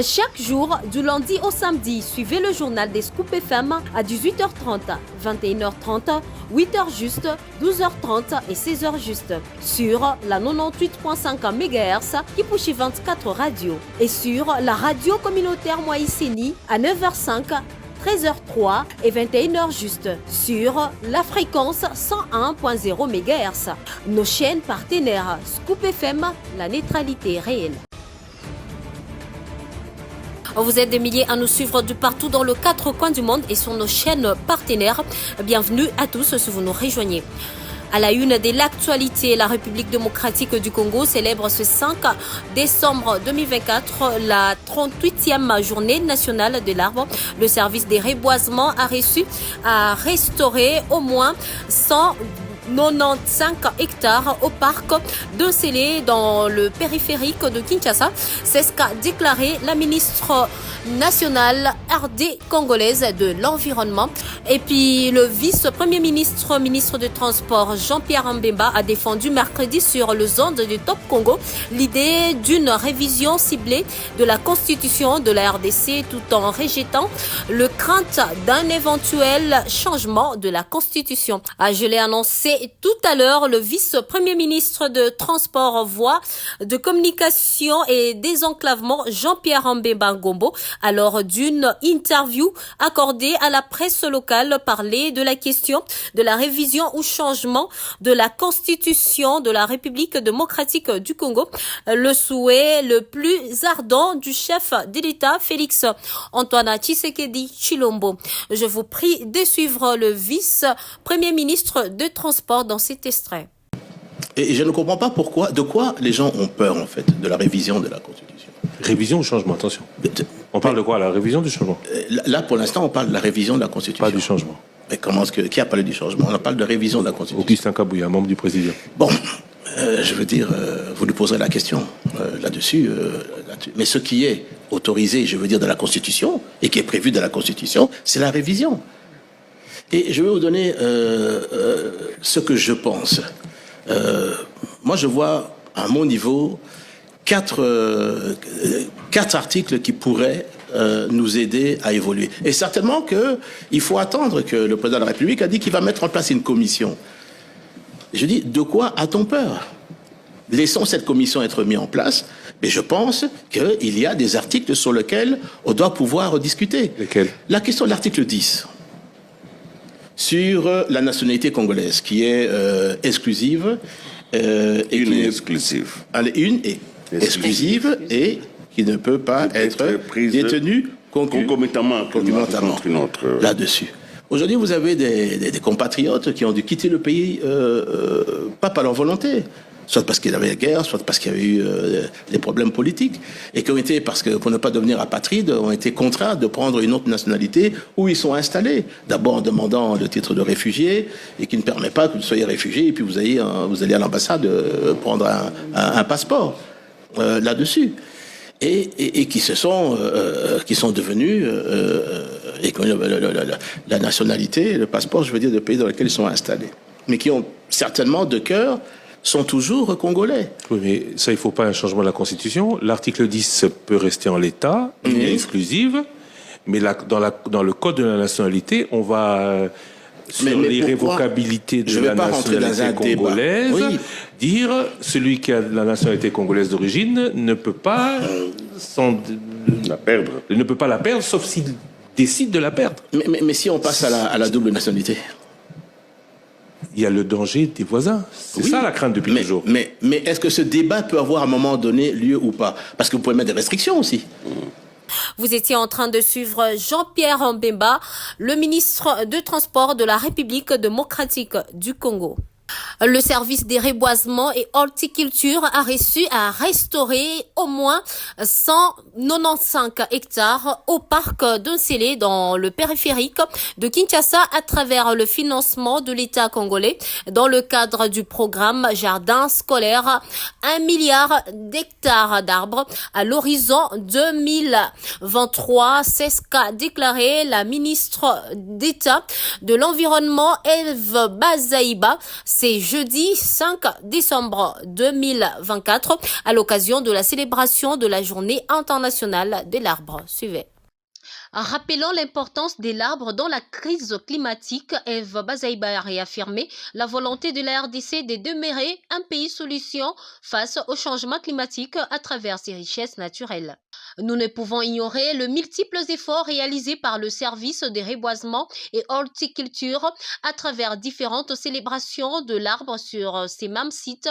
Chaque jour, du lundi au samedi, suivez le journal des Scoop FM à 18h30, 21h30, 8h juste, 12h30 et 16h juste sur la 98.5 MHz Kipushi 24 Radio et sur la radio communautaire Moïseni à 9h05, 13h03 et 21h juste sur la fréquence 101.0 MHz. Nos chaînes partenaires Scoop FM, la neutralité réelle. Vous êtes des milliers à nous suivre de partout dans les 4 coins du monde et sur nos chaînes partenaires. Bienvenue à tous si vous nous rejoignez. À la une de l'actualité, la République démocratique du Congo célèbre ce 5 décembre 2024 la 38e journée nationale de l'arbre. Le service des reboisements a restauré au moins 195 hectares au parc de Sélé dans le périphérique de Kinshasa. C'est ce qu'a déclaré la ministre nationale RD congolaise de l'environnement. Et puis le vice-premier ministre des Transports Jean-Pierre Mbemba a défendu mercredi sur le ondes du Top Congo l'idée d'une révision ciblée de la constitution de la RDC tout en rejetant le crainte d'un éventuel changement de la constitution. Je l'ai annoncé tout à l'heure, le vice-premier ministre de Transport, Voies de Communication et Désenclavement Jean-Pierre Mbemba Ngombo, alors d'une interview accordée à la presse locale, parlait de la question de la révision ou changement de la constitution de la République démocratique du Congo, le souhait le plus ardent du chef de l'État Félix Antoine Tshisekedi Tshilombo. Je vous prie de suivre le vice-premier ministre de Transport dans cet extrait. Et je ne comprends pas pourquoi, de quoi les gens ont peur en fait, de la révision de la Constitution. Révision ou changement, attention. On parle de quoi, la révision du changement? Là, pour l'instant, on parle de la révision de la Constitution. Pas du changement. Mais qui a parlé du changement? On parle de révision de la Constitution. Augustin Kabouya, membre du présidium. Bon, je veux dire, vous lui poserez la question là-dessus. Mais ce qui est autorisé, je veux dire, de la Constitution, et qui est prévu de la Constitution, c'est la révision. Et je vais vous donner ce que je pense. Moi, je vois, à mon niveau, quatre articles qui pourraient nous aider à évoluer. Et certainement qu'il faut attendre que le président de la République a dit qu'il va mettre en place une commission. Je dis, de quoi a-t-on peur? Laissons cette commission être mise en place, mais je pense qu'il y a des articles sur lesquels on doit pouvoir discuter. Lesquels? La question de l'article 10. Sur la nationalité congolaise, qui est exclusive. Exclusive. Une est exclusive et qui ne peut pas être détenue concomitamment là-dessus. Aujourd'hui, vous avez des compatriotes qui ont dû quitter le pays, pas par leur volonté, soit parce qu'il y avait la guerre, soit parce qu'il y avait eu des problèmes politiques, et qui ont été, parce que pour ne pas devenir apatrides, ont été contraints de prendre une autre nationalité où ils sont installés. D'abord en demandant le titre de réfugié, et qui ne permet pas que vous soyez réfugié, et puis vous allez à l'ambassade prendre un passeport là-dessus. Et qui sont devenus et qui ont la nationalité, le passeport, je veux dire, du pays dans lequel ils sont installés. Mais qui ont certainement de cœur sont toujours congolais. Oui, mais ça, il ne faut pas un changement de la Constitution. L'article 10 peut rester en l'état, il est exclusive, mais dans le code de la nationalité, on va, sur l'irrévocabilité de la nationalité congolaise, dire celui qui a la nationalité congolaise d'origine ne peut pas la perdre. Ne peut pas la perdre, sauf s'il décide de la perdre. Mais si on passe à la double nationalité? Il y a le danger des voisins. C'est ça la crainte depuis toujours. Mais est-ce que ce débat peut avoir à un moment donné lieu ou pas? Parce que vous pouvez mettre des restrictions aussi. Vous étiez en train de suivre Jean-Pierre Mbemba, le ministre de Transport de la République démocratique du Congo. Le service des reboisements et horticulture a réussi à restaurer au moins 195 hectares au parc de Sélé dans le périphérique de Kinshasa à travers le financement de l'État congolais dans le cadre du programme Jardin scolaire. 1 milliard d'hectares d'arbres à l'horizon 2023. C'est ce qu'a déclaré la ministre d'État de l'Environnement, Eve Bazaïba. C'est jeudi 5 décembre 2024 à l'occasion de la célébration de la journée internationale international de l'arbre. Suivez. Rappelant l'importance de l'arbre dans la crise climatique, Eve Bazaïba a réaffirmé la volonté de la RDC de demeurer un pays solution face au changement climatique à travers ses richesses naturelles. Nous ne pouvons ignorer les multiples efforts réalisés par le service de reboisement et horticulture à travers différentes célébrations de l'arbre sur ces mêmes sites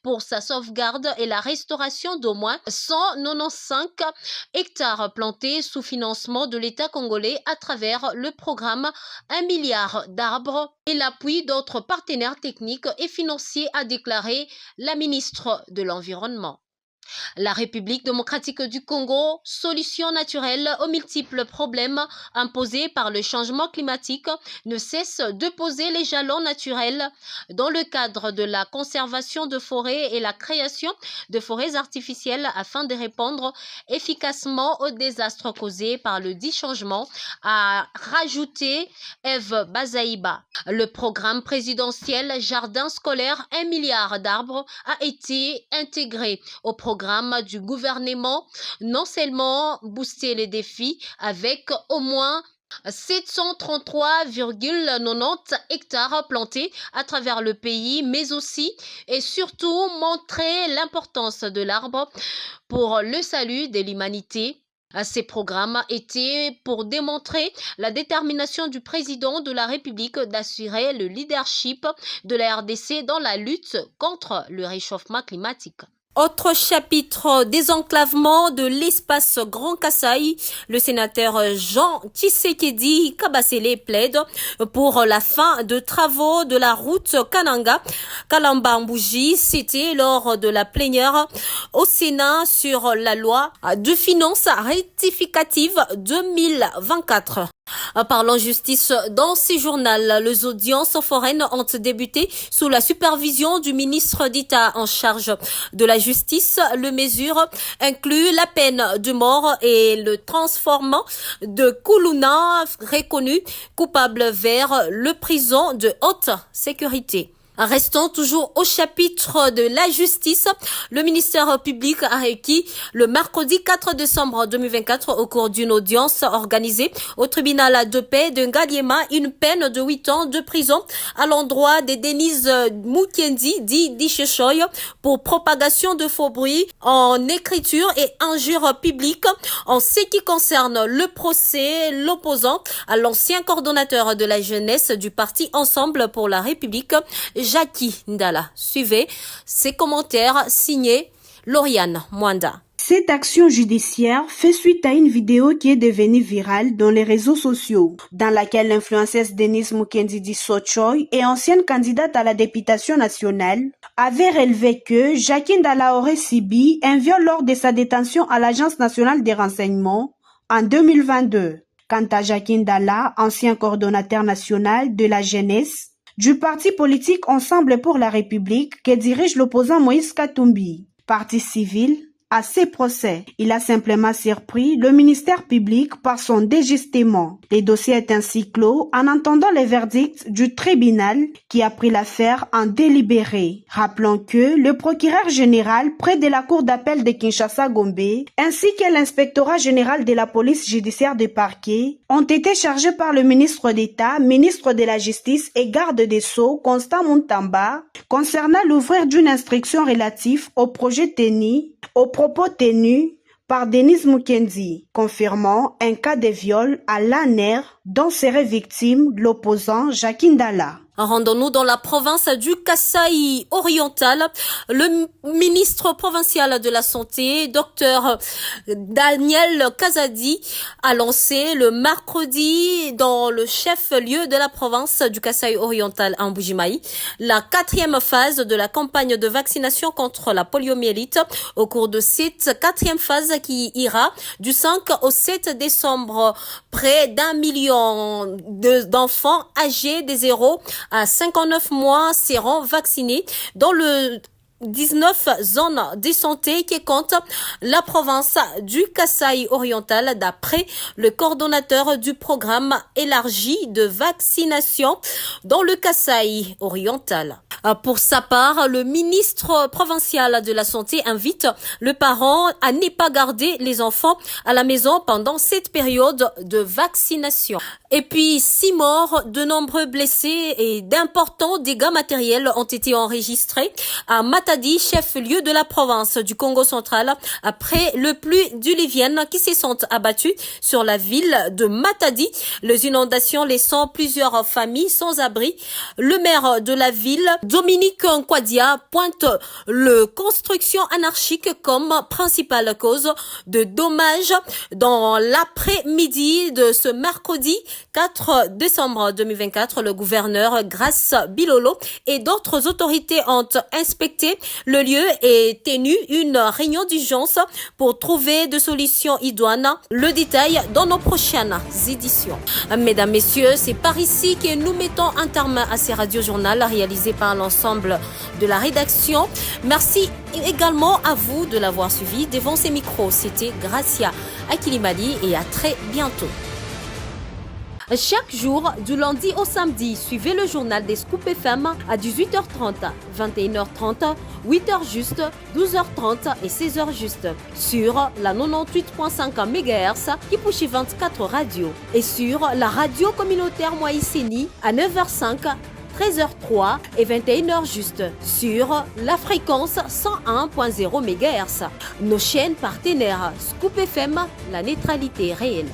pour sa sauvegarde et la restauration d'au moins 195 hectares plantés sous financement de l'État congolais à travers le programme 1 milliard d'arbres et l'appui d'autres partenaires techniques et financiers, a déclaré la ministre de l'Environnement. La République démocratique du Congo, solution naturelle aux multiples problèmes imposés par le changement climatique, ne cesse de poser les jalons naturels dans le cadre de la conservation de forêts et la création de forêts artificielles afin de répondre efficacement aux désastres causés par le dit changement, a rajouté Eve Bazaïba. Le programme présidentiel Jardin scolaire 1 milliard d'arbres a été intégré au programme du gouvernement, non seulement booster les défis avec au moins 733,90 hectares plantés à travers le pays, mais aussi et surtout montrer l'importance de l'arbre pour le salut de l'humanité. Ces programmes étaient pour démontrer la détermination du président de la République d'assurer le leadership de la RDC dans la lutte contre le réchauffement climatique. Autre chapitre, désenclavement de l'espace Grand Kasaï. Le sénateur Jean Tshisekedi Kabasele plaide pour la fin de travaux de la route Kananga-Kalamba-Mbouji. C'était lors de la plénière au Sénat sur la loi de finances rectificative 2024. Parlant justice dans ces journaux, les audiences foraines ont débuté sous la supervision du ministre d'État en charge de la justice. Le mesure inclut la peine de mort et le transformement de Koulouna reconnu coupable vers le prison de haute sécurité. Restons toujours au chapitre de la justice. Le ministère public a requis le mercredi 4 décembre 2024 au cours d'une audience organisée au tribunal de paix de Ngaliema une peine de 8 ans de prison à l'endroit de Denise Mukendi dit Dichechoy pour propagation de faux bruits en écriture et injures publiques en ce qui concerne le procès l'opposant à l'ancien coordonnateur de la jeunesse du parti Ensemble pour la République, Jackie Ndala. Suivez ces commentaires signés Lauriane Mwanda. Cette action judiciaire fait suite à une vidéo qui est devenue virale dans les réseaux sociaux, dans laquelle l'influenceuse Denise Mukendi Sochoy et ancienne candidate à la députation nationale avait relevé que Jackie Ndala aurait subi un viol lors de sa détention à l'Agence nationale des renseignements en 2022. Quant à Jackie Ndala, ancien coordonnateur national de la jeunesse, du parti politique Ensemble pour la République que dirige l'opposant Moïse Katumbi, parti civil, à ces procès. Il a simplement surpris le ministère public par son désistement. Le dossier est ainsi clos en entendant les verdicts du tribunal qui a pris l'affaire en délibéré. Rappelons que le procureur général près de la cour d'appel de Kinshasa-Gombe ainsi que l'inspectorat général de la police judiciaire de parquet ont été chargés par le ministre d'État, ministre de la Justice et garde des Sceaux, Constant Muntamba, concernant l'ouvrir d'une instruction relative au projet TENI, aux propos tenus par Denise Mukendi, confirmant un cas de viol à l'ANER dont serait victime l'opposant Jackie Ndala. Rendons-nous dans la province du Kasaï oriental. Le ministre provincial de la Santé, Dr Daniel Kazadi, a lancé le mercredi dans le chef-lieu de la province du Kasaï oriental en Mbuji-Mayi la 4e phase de la campagne de vaccination contre la poliomyélite. Au cours de cette 4e phase qui ira du 5 au 7 décembre, près d'1 million d'enfants âgés de 0 à 59 mois seront vaccinés dans le 19 zones de santé qui comptent la province du Kasaï oriental d'après le coordonnateur du programme élargi de vaccination dans le Kasaï oriental. Pour sa part, le ministre provincial de la Santé invite le parent à ne pas garder les enfants à la maison pendant cette période de vaccination. Et puis, 6 morts, de nombreux blessés et d'importants dégâts matériels ont été enregistrés à Matadi, chef-lieu de la province du Congo central, après le pluie diluvienne qui se sont abattues sur la ville de Matadi. Les inondations laissant plusieurs familles sans abri. Le maire de la ville, Dominique Nkwadia, pointe le construction anarchique comme principale cause de dommages dans l'après-midi de ce mercredi 4 décembre 2024. Le gouverneur Grace Bilolo et d'autres autorités ont inspecté le lieu et tenu une réunion d'urgence pour trouver des solutions idoines. Le détail dans nos prochaines éditions. Mesdames, Messieurs, c'est par ici que nous mettons un terme à ces radiojournaux réalisés par l'ensemble de la rédaction. Merci également à vous de l'avoir suivi. Devant ces micros, c'était Gracia Akilimali et à très bientôt. Chaque jour, du lundi au samedi, suivez le journal des Scoop FM à 18h30, 21h30, 8h juste, 12h30 et 16h juste sur la 98.5 MHz Kipushi 24 Radio et sur la radio communautaire Moïseni à 9h05, 13h03 et 21h juste sur la fréquence 101.0 MHz. Nos chaînes partenaires Scoop FM, la neutralité réelle.